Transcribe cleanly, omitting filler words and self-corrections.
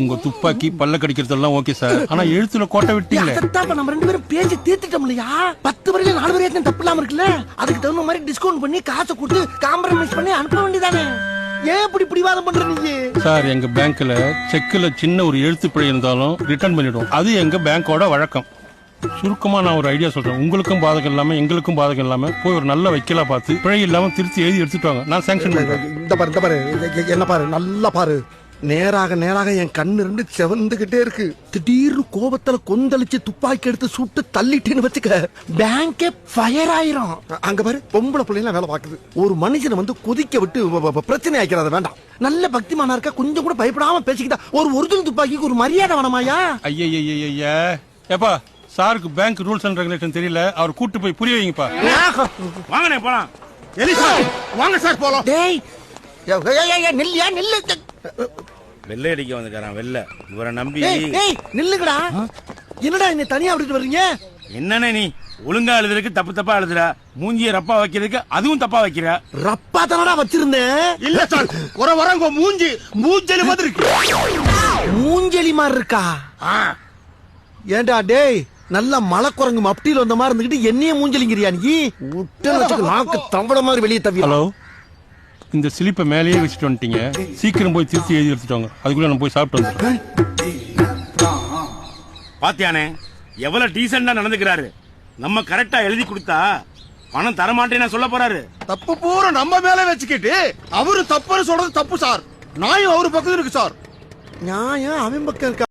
உங்க துப்பாக்கி பல்ல கடிக்கிறதெல்லாம் ஓகே சார், ஆனா எழுத்துல கோட்டை விட்டீங்களே. நம்ம 2 பேரும் பேசி தீர்த்துட்டோம் இல்லையா? 10 வரையில 4 வரைக்கும் தப்பு இல்லாம இருக்குல்ல? அதுக்கு தகுந்த மாதிரி டிஸ்கவுண்ட் பண்ணி காசை கொடுத்து காம்ப்ரமைஸ் பண்ணி அனுப்ப வேண்டியதானே? ஏன் இப்படி பிடிவாதம் பண்ற நீங்க? சார், எங்க பேங்க்ல செக்ல சின்ன ஒரு எழுத்து பிழை இருந்தாலும் ரிட்டர்ன் பண்ணிடுவோம். அது எங்க பேங்கோட வழக்கம். சுருக்கமா நான் ஒரு ஐடியா சொல்றேன். உங்களுக்கும் பாதகம் இல்லாம எங்களுக்கும் பாதகம் இல்லாம போய் ஒரு நல்ல வைக்கலா பார்த்து பிழை இல்லாம திருத்தி எழுதி எடுத்துட்டு வாங்க. நான் சாங்ஷன் பண்றேன். இந்த பாரு என்ன பாரு, நல்லா பாரு. நேராக என் கண்ணு 2 செவந்துகிட்டே இருக்கு. திடீர்னு கோபத்துல கொந்தளிச்சு துப்பாக்கி எடுத்து சுட்டு தள்ளிட்டேன்னு வச்சுக்க, பேங்கே ஃபயர் ஆயிரும். அங்க பாரு, பொம்பளை பிள்ளைங்க வேலை பாக்குது. ஒரு மனுஷனை வந்து கொதிக்க விட்டு பிரச்சனை ஆக்கிறது வேண்டாம். நல்ல பக்திமானா இருக்க, கொஞ்சம் கூட பயப்படாம பேசிக்கிட்டா ஒரு ஒரிஜினல் துப்பாக்கிக்கு ஒரு மரியாதை வேணாமாயா? ஐயா ஏப்பா, சாருக்கு பேங்க் ரூல்ஸ் அண்ட் ரெகுலேஷன் தெரியல. அவர் கூட்டு போய் புரிய வைங்கப்பா. வாங்கண்ணே போலாம். எலிசா வாங்க சார் போலாம். டேய் நில்லியா நில்லு. வெள்ளை அடிக்க வந்துக்காரான் வெள்ள. இவரை நம்பி நில்லுங்கடா. என்னடா என்ன தனியா விட்டுட்டு வர்றீங்க? என்னண்ணே நீ ஒழுங்கா எழுதுறதுக்கு தப்பா எழுதுற, மூஞ்சிய ரப்பா வைக்கிறதுக்கு அதுவும் தப்பா வைக்கிற. ரப்பா தானடா வச்சிருந்தேன். இல்ல சார், வர மூஞ்சலி மாதிரி இருக்கு. மூஞ்சலி மாதிரி இருக்கா? ஏண்டா டேய், நல்ல மலை குரங்கு மப்டியில் வந்த மாதிரி இருந்துகிட்டு என்னைய மூஞ்சலிங்கிறியா நீ? நாக்கு தவள மாதிரி வெளியே தவி. ஹலோ, இந்த ஸ்லிப்பை மேலேயே வச்சுட்டு வந்துட்டீங்க. சீக்கிரம் போய் திருத்தி எழுதி எடுத்துட்டு வாங்க. அதுக்குள்ள நான் போய் சாப்பிட்டு வந்துடுறேன். பாத்தியானே எவ்வளவு டீசெண்டா நடந்துக்கிறாரு. நம்ம கரெக்டா எழுதி கொடுத்தா பணம் தரமாட்டேன்னு சொல்ல போறாரு. தப்பு பூரா நம்ம மேல வச்சுக்கிட்டு அவரு தப்புன்னு சொல்றது தப்பு சார். நாயும் அவரு பக்கத்துல இருக்கு சார். நியாயம் அவன் பக்கம் இருக்கா?